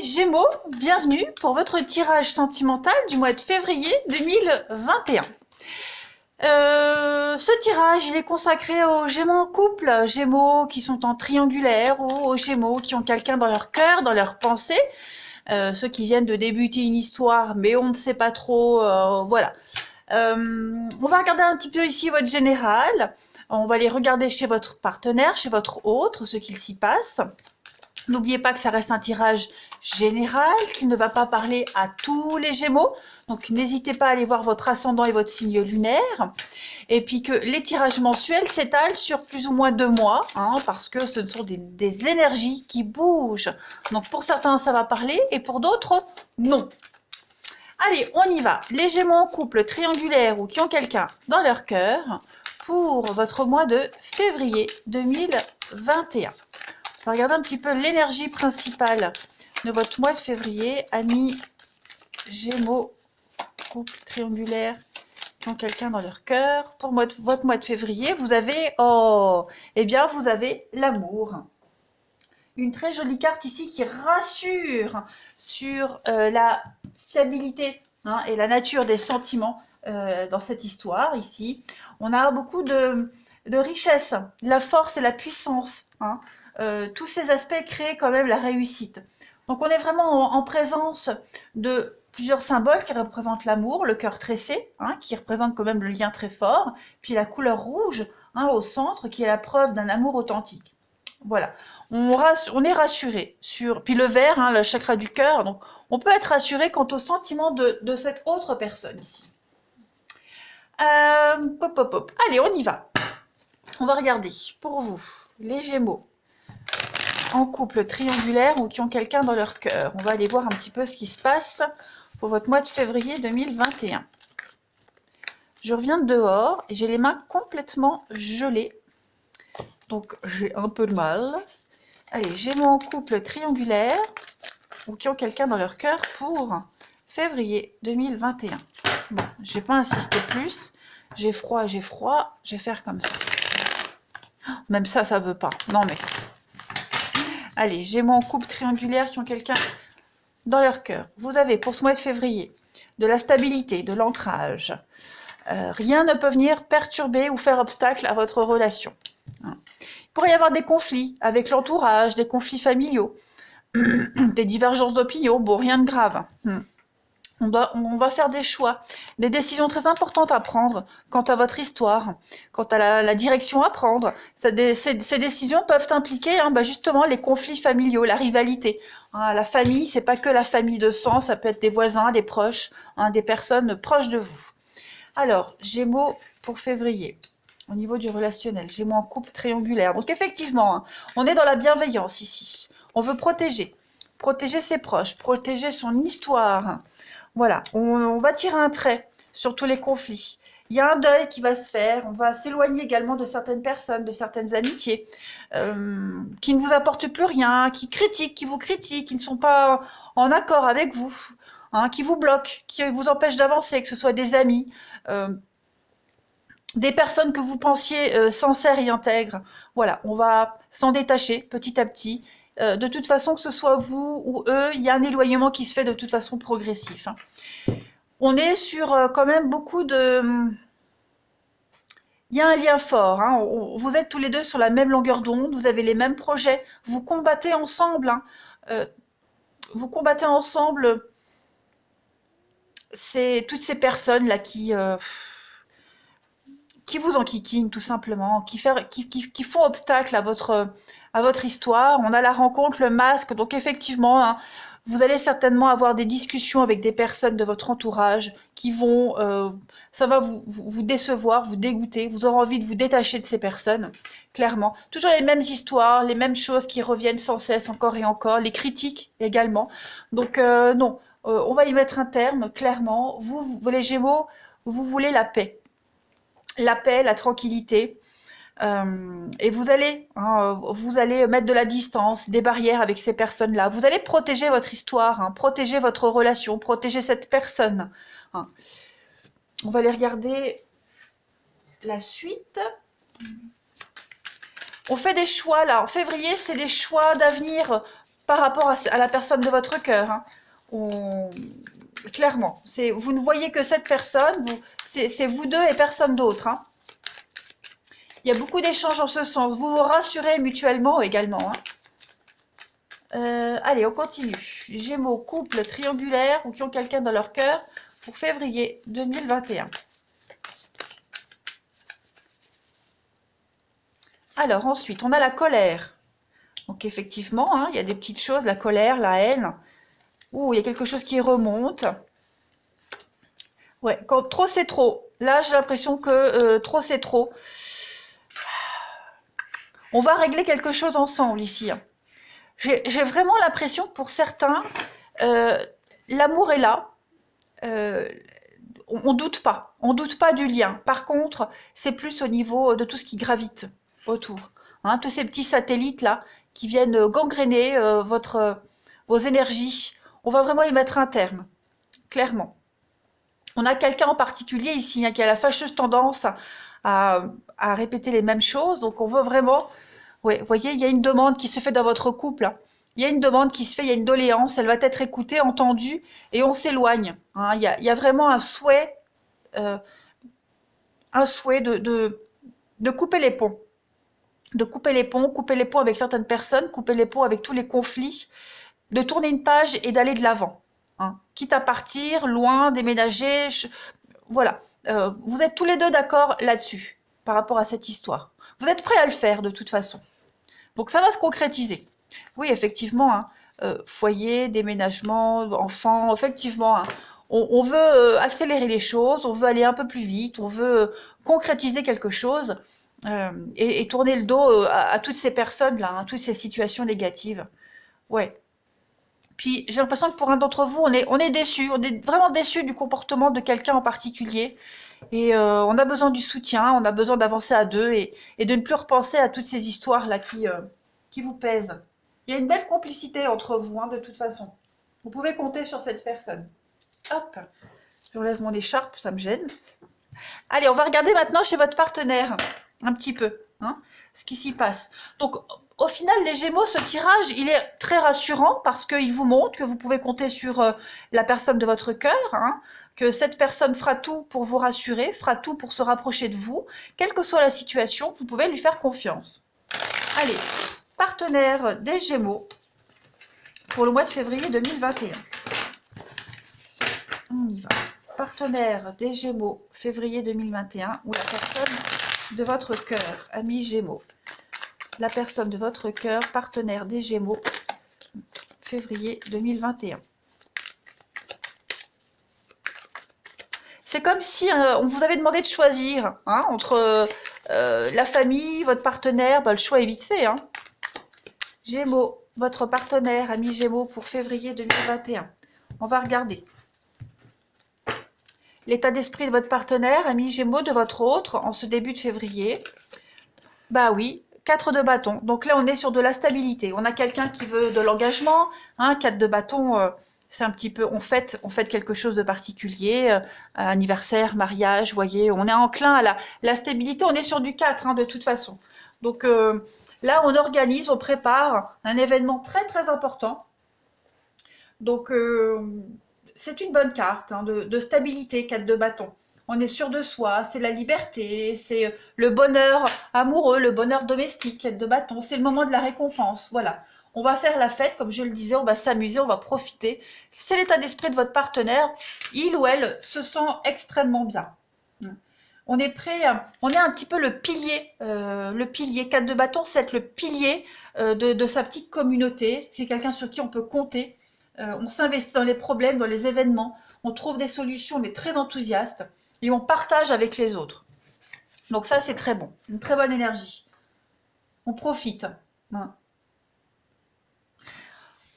Gémeaux, bienvenue pour votre tirage sentimental du mois de février 2021. Ce tirage, il est consacré aux Gémeaux en couple, Gémeaux qui sont en triangulaire ou aux Gémeaux qui ont quelqu'un dans leur cœur, dans leur pensée, ceux qui viennent de débuter une histoire mais on ne sait pas trop, voilà. On va regarder un petit peu ici votre général, on va aller regarder chez votre partenaire, chez votre autre, ce qu'il s'y passe. N'oubliez pas que ça reste un tirage général, qu'il ne va pas parler à tous les Gémeaux. Donc n'hésitez pas à aller voir votre ascendant et votre signe lunaire. Et puis que les tirages mensuels s'étalent sur plus ou moins 2 mois, parce que ce sont des énergies qui bougent. Donc pour certains ça va parler et pour d'autres non. Allez, on y va. Les Gémeaux en couple triangulaire ou qui ont quelqu'un dans leur cœur pour votre mois de février 2021. On va regarder un petit peu l'énergie principale de votre mois de février. Amis Gémeaux, couple triangulaire, qui ont quelqu'un dans leur cœur. Pour votre mois de février, vous avez, vous avez l'amour. Une très jolie carte ici qui rassure sur la fiabilité et la nature des sentiments dans cette histoire ici. On a beaucoup de richesse, la force et la puissance. Tous ces aspects créent quand même la réussite. Donc on est vraiment en présence de plusieurs symboles qui représentent l'amour, le cœur tressé, qui représente quand même le lien très fort, puis la couleur rouge au centre qui est la preuve d'un amour authentique. Voilà, on est rassuré sur, puis le vert, le chakra du cœur, donc on peut être rassuré quant au sentiment de cette autre personne ici. Allez, on y va. On va regarder pour vous, les Gémeaux en couple triangulaire ou qui ont quelqu'un dans leur cœur. On va aller voir un petit peu ce qui se passe pour votre mois de février 2021. Je reviens de dehors et j'ai les mains complètement gelées. Donc j'ai un peu de mal. Allez, Gémeaux en couple triangulaire ou qui ont quelqu'un dans leur cœur pour février 2021. Bon, je vais pas insister plus. J'ai froid, je vais faire comme ça. Même ça veut pas. Non mais... Allez, Gémeaux en couple triangulaire qui ont quelqu'un dans leur cœur. Vous avez pour ce mois de février de la stabilité, de l'ancrage. Rien ne peut venir perturber ou faire obstacle à votre relation. Il pourrait y avoir des conflits avec l'entourage, des conflits familiaux, des divergences d'opinion. Bon, rien de grave. On va faire des choix, des décisions très importantes à prendre quant à votre histoire, quant à la direction à prendre. Ces décisions peuvent impliquer justement les conflits familiaux, la rivalité. La famille, c'est pas que la famille de sang, ça peut être des voisins, des proches, des personnes proches de vous. Alors, Gémeaux pour février, au niveau du relationnel, Gémeaux en couple triangulaire. Donc effectivement, on est dans la bienveillance ici. On veut protéger ses proches, protéger son histoire. Voilà, on va tirer un trait sur tous les conflits. Il y a un deuil qui va se faire, on va s'éloigner également de certaines personnes, de certaines amitiés, qui ne vous apportent plus rien, qui vous critiquent, qui ne sont pas en accord avec vous, qui vous bloquent, qui vous empêchent d'avancer, que ce soit des amis, des personnes que vous pensiez sincères et intègres. Voilà, on va s'en détacher petit à petit. De toute façon, que ce soit vous ou eux, il y a un éloignement qui se fait de toute façon progressif. On est sur quand même beaucoup de... Il y a un lien fort. Vous êtes tous les deux sur la même longueur d'onde, vous avez les mêmes projets, vous combattez ensemble. Vous combattez ensemble toutes ces personnes-là qui vous enquiquinent tout simplement, qui font obstacle à votre histoire. On a la rencontre, le masque, donc effectivement, vous allez certainement avoir des discussions avec des personnes de votre entourage qui vont, ça va vous décevoir, vous dégoûter, vous aurez envie de vous détacher de ces personnes, clairement. Toujours les mêmes histoires, les mêmes choses qui reviennent sans cesse, encore et encore, les critiques également. Donc non, on va y mettre un terme, clairement. Vous les Gémeaux, vous voulez la paix. La paix, la tranquillité, et vous allez mettre de la distance, des barrières avec ces personnes-là. Vous allez protéger votre histoire, protéger votre relation, protéger cette personne. On va aller regarder la suite. On fait des choix là. En février, c'est des choix d'avenir par rapport à la personne de votre cœur. Hein. Clairement, vous ne voyez que cette personne, c'est vous deux et personne d'autre. Hein. Il y a beaucoup d'échanges en ce sens. Vous vous rassurez mutuellement également. Hein. Allez, on continue. Gémeaux, couple triangulaire ou qui ont quelqu'un dans leur cœur pour février 2021. Alors ensuite, on a la colère. Donc effectivement, hein, il y a des petites choses, la colère, la haine. Ouh, il y a quelque chose qui remonte. Ouais, quand trop c'est trop. Là, j'ai l'impression que trop c'est trop. On va régler quelque chose ensemble ici. Hein. J'ai vraiment l'impression que pour certains, l'amour est là. On doute pas. On doute pas du lien. Par contre, c'est plus au niveau de tout ce qui gravite autour. Hein, tous ces petits satellites là qui viennent gangréner vos énergies. On va vraiment y mettre un terme, clairement. On a quelqu'un en particulier ici hein, qui a la fâcheuse tendance à répéter les mêmes choses. Donc on veut vraiment... Ouais, vous voyez, il y a une demande qui se fait dans votre couple. Hein. Il y a une demande qui se fait, il y a une doléance, elle va être écoutée, entendue, et on s'éloigne. Hein. Il y a vraiment un souhait de couper les ponts. De couper les ponts avec certaines personnes, couper les ponts avec tous les conflits, de tourner une page et d'aller de l'avant. Hein. Quitte à partir, loin, déménager, voilà. Vous êtes tous les deux d'accord là-dessus, par rapport à cette histoire. Vous êtes prêts à le faire de toute façon. Donc ça va se concrétiser. Oui, effectivement, hein, foyer, déménagement, enfants, effectivement, hein, on veut accélérer les choses, on veut aller un peu plus vite, on veut concrétiser quelque chose et tourner le dos à toutes ces personnes-là, hein, toutes ces situations négatives. Ouais. Puis j'ai l'impression que pour un d'entre vous, on est déçu, on est vraiment déçu du comportement de quelqu'un en particulier. Et on a besoin du soutien, on a besoin d'avancer à deux et de ne plus repenser à toutes ces histoires-là qui vous pèsent. Il y a une belle complicité entre vous, hein, de toute façon. Vous pouvez compter sur cette personne. Hop, j'enlève mon écharpe, ça me gêne. Allez, on va regarder maintenant chez votre partenaire, un petit peu, hein, ce qui s'y passe. Donc, au final, les Gémeaux, ce tirage, il est très rassurant parce qu'il vous montre que vous pouvez compter sur la personne de votre cœur, hein, que cette personne fera tout pour vous rassurer, fera tout pour se rapprocher de vous. Quelle que soit la situation, vous pouvez lui faire confiance. Allez, partenaire des Gémeaux pour le mois de février 2021. On y va. Partenaire des Gémeaux, février 2021, ou la personne de votre cœur, ami Gémeaux. La personne de votre cœur, partenaire des Gémeaux, février 2021. C'est comme si on vous avait demandé de choisir hein, entre la famille, votre partenaire, le choix est vite fait. Hein. Gémeaux, votre partenaire, ami Gémeaux, pour février 2021. On va regarder. L'état d'esprit de votre partenaire, ami Gémeaux, de votre autre, en ce début de février. Bah oui. 4 de bâton. Donc là, on est sur de la stabilité. On a quelqu'un qui veut de l'engagement. Hein, 4 de bâton, c'est un petit peu... On fête quelque chose de particulier. Anniversaire, mariage, vous voyez. On est enclin à la stabilité. On est sur du 4, hein, de toute façon. Donc là, on organise, on prépare un événement très, très important. Donc, c'est une bonne carte hein, de stabilité, 4 de bâton. On est sûr de soi, c'est la liberté, c'est le bonheur amoureux, le bonheur domestique, 4 de bâton, c'est le moment de la récompense, voilà. On va faire la fête, comme je le disais, on va s'amuser, on va profiter. C'est l'état d'esprit de votre partenaire, il ou elle se sent extrêmement bien. On est prêt, on est un petit peu le pilier 4 de bâton, c'est être le pilier de sa petite communauté, c'est quelqu'un sur qui on peut compter. On s'investit dans les problèmes, dans les événements, on trouve des solutions, on est très enthousiaste et on partage avec les autres. Donc ça, c'est très bon, une très bonne énergie. On profite. Hein.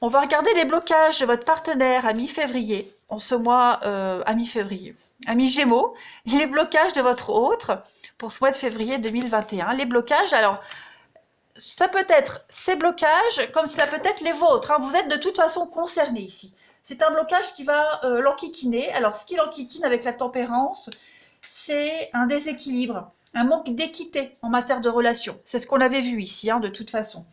On va regarder les blocages de votre partenaire à mi-février, en ce mois à mi-février, à mi-gémeaux, les blocages de votre autre pour ce mois de février 2021. Les blocages, alors... Ça peut être ces blocages, comme cela peut être les vôtres. Hein. Vous êtes de toute façon concernés ici. C'est un blocage qui va l'enquiquiner. Alors, ce qui l'enquiquine avec la tempérance, c'est un déséquilibre, un manque d'équité en matière de relation. C'est ce qu'on avait vu ici, hein, de toute façon.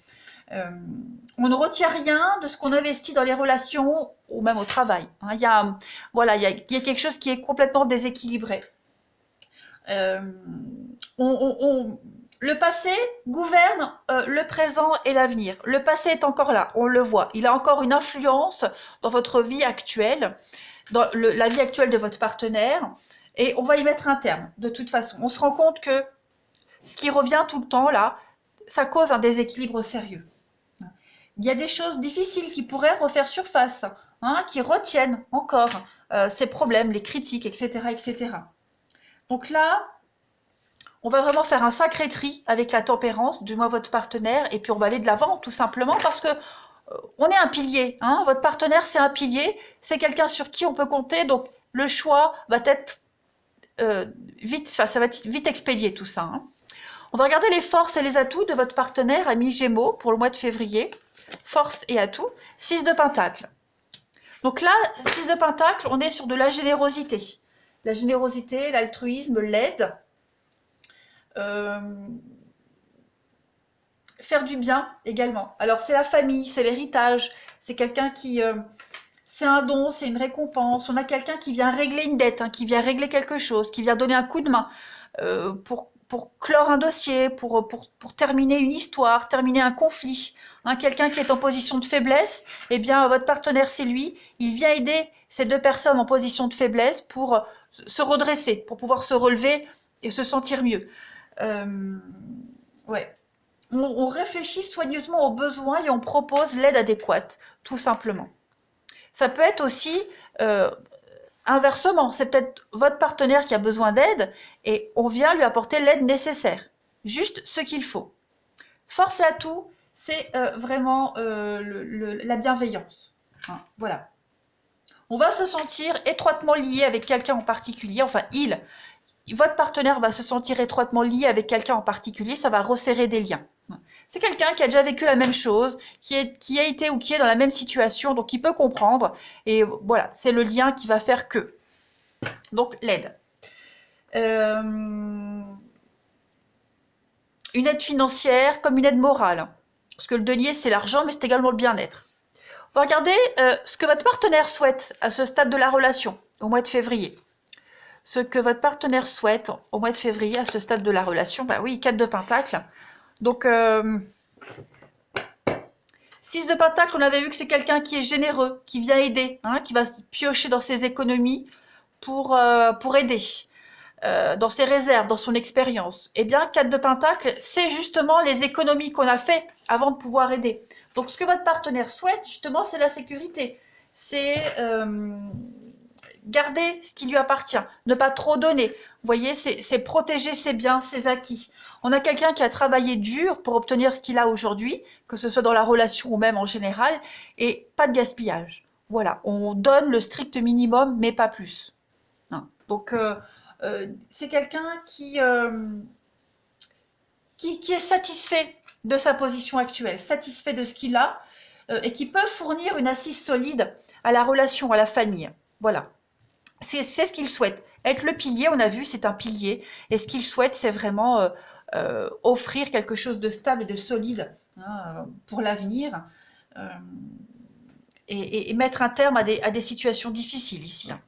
On ne retient rien de ce qu'on investit dans les relations ou même au travail. Hein. Voilà, il y a quelque chose qui est complètement déséquilibré. Le passé gouverne le présent et l'avenir. Le passé est encore là, on le voit. Il a encore une influence dans votre vie actuelle, dans la vie actuelle de votre partenaire, et on va y mettre un terme, de toute façon. On se rend compte que ce qui revient tout le temps, là, ça cause un déséquilibre sérieux. Il y a des choses difficiles qui pourraient refaire surface, hein, qui retiennent encore ces problèmes, les critiques, etc., etc. Donc là, on va vraiment faire un sacré tri avec la tempérance, du moins votre partenaire, et puis on va aller de l'avant, tout simplement, parce que on est un pilier. Hein, votre partenaire, c'est un pilier, c'est quelqu'un sur qui on peut compter, donc le choix va être vite, ça va être vite expédié, tout ça. Hein. On va regarder les forces et les atouts de votre partenaire, ami Gémeaux, pour le mois de février. Force et atouts. 6 de Pentacle. Donc là, 6 de Pentacle, on est sur de la générosité. La générosité, l'altruisme, l'aide. Faire du bien également. Alors c'est la famille, c'est l'héritage, c'est quelqu'un qui... c'est un don, c'est une récompense. On a quelqu'un qui vient régler une dette, hein, qui vient régler quelque chose, qui vient donner un coup de main pour clore un dossier, pour terminer une histoire, terminer un conflit. Hein, quelqu'un qui est en position de faiblesse, eh bien votre partenaire c'est lui, il vient aider ces deux personnes en position de faiblesse pour se redresser, pour pouvoir se relever et se sentir mieux. Ouais. On réfléchit soigneusement aux besoins et on propose l'aide adéquate, tout simplement. Ça peut être aussi inversement, c'est peut-être votre partenaire qui a besoin d'aide et on vient lui apporter l'aide nécessaire, juste ce qu'il faut. Force et atout, c'est vraiment la bienveillance. Hein, voilà. On va se sentir étroitement lié avec quelqu'un en particulier, enfin votre partenaire va se sentir étroitement lié avec quelqu'un en particulier, ça va resserrer des liens. C'est quelqu'un qui a déjà vécu la même chose, qui a été ou qui est dans la même situation, donc qui peut comprendre. Et voilà, c'est le lien qui va faire que. Donc, l'aide. Une aide financière comme une aide morale. Parce que le denier, c'est l'argent, mais c'est également le bien-être. On va regarder ce que votre partenaire souhaite à ce stade de la relation, au mois de février. Ce que votre partenaire souhaite au mois de février, à ce stade de la relation, bah oui, 4 de Pentacle. Donc, 6 de Pentacle, on avait vu que c'est quelqu'un qui est généreux, qui vient aider, hein, qui va piocher dans ses économies pour aider, dans ses réserves, dans son expérience. Eh bien, 4 de Pentacle, c'est justement les économies qu'on a fait avant de pouvoir aider. Donc, ce que votre partenaire souhaite, justement, c'est la sécurité. C'est garder ce qui lui appartient, ne pas trop donner. Vous voyez, c'est protéger ses biens, ses acquis. On a quelqu'un qui a travaillé dur pour obtenir ce qu'il a aujourd'hui, que ce soit dans la relation ou même en général, et pas de gaspillage. Voilà, on donne le strict minimum, mais pas plus. Hein. Donc, c'est quelqu'un qui est satisfait de sa position actuelle, satisfait de ce qu'il a, et qui peut fournir une assise solide à la relation, à la famille. Voilà. C'est ce qu'il souhaite. Être le pilier, on a vu, c'est un pilier. Et ce qu'il souhaite, c'est vraiment offrir quelque chose de stable et de solide, hein, pour l'avenir. Et mettre un terme à des situations difficiles ici. Hein.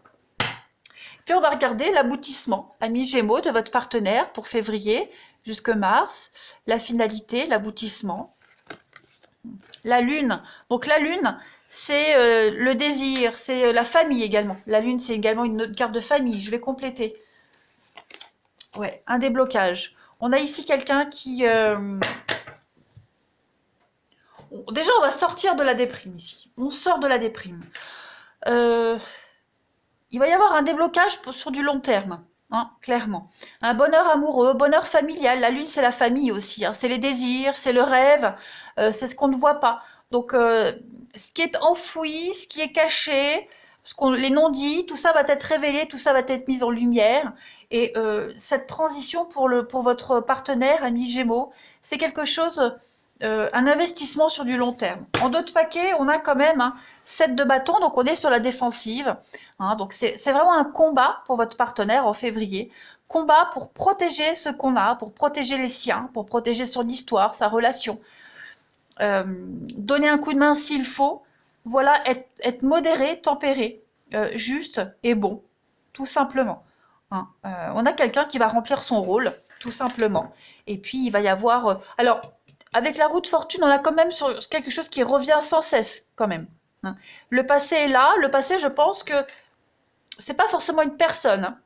Puis on va regarder l'aboutissement, ami Gémeaux, de votre partenaire pour février jusque mars. La finalité, l'aboutissement. La Lune. Donc la Lune, c'est le désir, c'est la famille également. La Lune, c'est également une autre carte de famille. Je vais compléter. Ouais, un déblocage. On a ici quelqu'un qui... Déjà, on va sortir de la déprime ici. On sort de la déprime. Il va y avoir un déblocage sur du long terme, hein, clairement. Un bonheur amoureux, bonheur familial. La Lune, c'est la famille aussi. Hein. C'est les désirs, c'est le rêve, c'est ce qu'on ne voit pas. Donc, ce qui est enfoui, ce qui est caché, les non-dits, tout ça va être révélé, tout ça va être mis en lumière. Et cette transition pour votre partenaire, ami Gémeaux, c'est quelque chose, un investissement sur du long terme. En d'autres paquets, on a quand même 7 de bâton, donc on est sur la défensive. Hein, donc c'est vraiment un combat pour votre partenaire en février. Combat pour protéger ce qu'on a, pour protéger les siens, pour protéger son histoire, sa relation. donner un coup de main s'il faut. Voilà, être modéré, tempéré, juste et bon, tout simplement. Hein. On a quelqu'un qui va remplir son rôle, tout simplement. Et puis, il va y avoir... alors, avec la roue de fortune, on a quand même sur quelque chose qui revient sans cesse, quand même. Hein. Le passé est là. Le passé, je pense que c'est pas forcément une personne. Hein.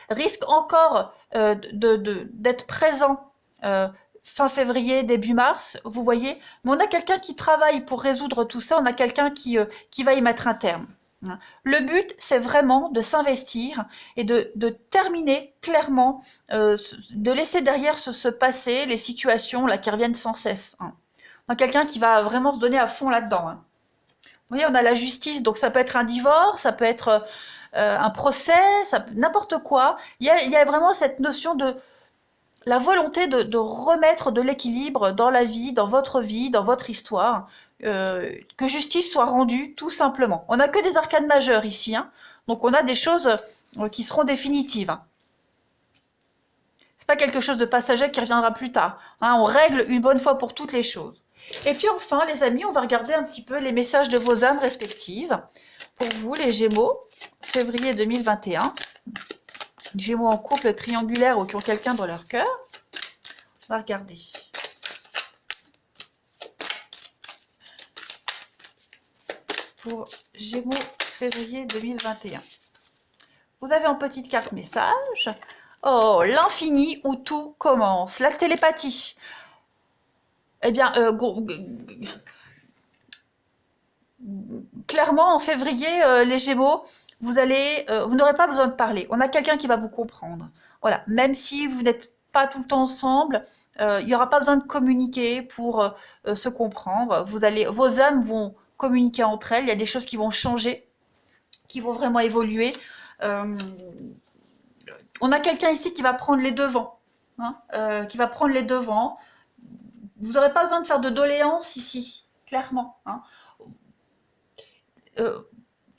Risque encore d'être présent fin février, début mars, vous voyez. Mais on a quelqu'un qui travaille pour résoudre tout ça. On a quelqu'un qui va y mettre un terme. Le but, c'est vraiment de s'investir et de terminer clairement, de laisser derrière ce passé, les situations là qui reviennent sans cesse. Hein. On a quelqu'un qui va vraiment se donner à fond là-dedans. Hein. Vous voyez, on a la justice, donc ça peut être un divorce, ça peut être un procès, n'importe quoi. Il y a vraiment cette notion de la volonté de remettre de l'équilibre dans la vie, dans votre histoire, que justice soit rendue, tout simplement. On n'a que des arcanes majeures ici, hein, donc on a des choses qui seront définitives. Hein. C'est pas quelque chose de passager qui reviendra plus tard. Hein, on règle une bonne fois pour toutes les choses. Et puis enfin, les amis, on va regarder un petit peu les messages de vos âmes respectives. Pour vous, les Gémeaux, février 2021. Gémeaux en couple triangulaire ou qui ont quelqu'un dans leur cœur. On va regarder. Pour Gémeaux, février 2021. Vous avez en petite carte message. Oh, l'infini où tout commence. La télépathie. Eh bien, clairement, en février, les Gémeaux, vous n'aurez pas besoin de parler. On a quelqu'un qui va vous comprendre. Voilà. Même si vous n'êtes pas tout le temps ensemble, il n'y aura pas besoin de communiquer pour se comprendre. Vos âmes vont communiquer entre elles. Il y a des choses qui vont changer, qui vont vraiment évoluer. On a quelqu'un ici qui va prendre les devants. Hein, qui va prendre les devants. Vous n'aurez pas besoin de faire de doléances ici, clairement. Hein.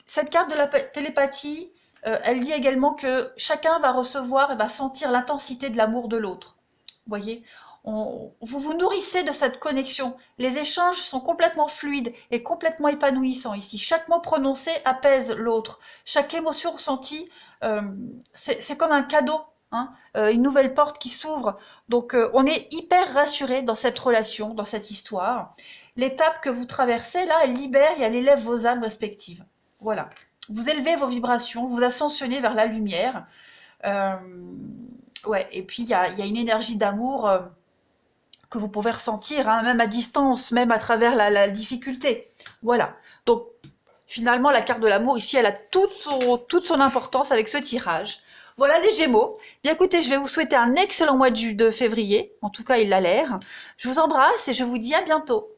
Cette carte de la télépathie, elle dit également que chacun va recevoir et va sentir l'intensité de l'amour de l'autre. Vous voyez, vous vous nourrissez de cette connexion. Les échanges sont complètement fluides et complètement épanouissants ici. Chaque mot prononcé apaise l'autre. Chaque émotion ressentie, c'est comme un cadeau. Hein, une nouvelle porte qui s'ouvre. Donc on est hyper rassuré dans cette relation, dans cette histoire. L'étape que vous traversez là, elle libère et elle élève vos âmes respectives. Voilà. Vous élevez vos vibrations, vous ascensionnez vers la lumière. Ouais. Et puis il y a une énergie d'amour que vous pouvez ressentir, hein, même à distance, même à travers la difficulté. Voilà. Donc finalement la carte de l'amour ici, elle a toute son importance avec ce tirage. Voilà les Gémeaux. Bien écoutez, je vais vous souhaiter un excellent mois de février. En tout cas, il a l'air. Je vous embrasse et je vous dis à bientôt.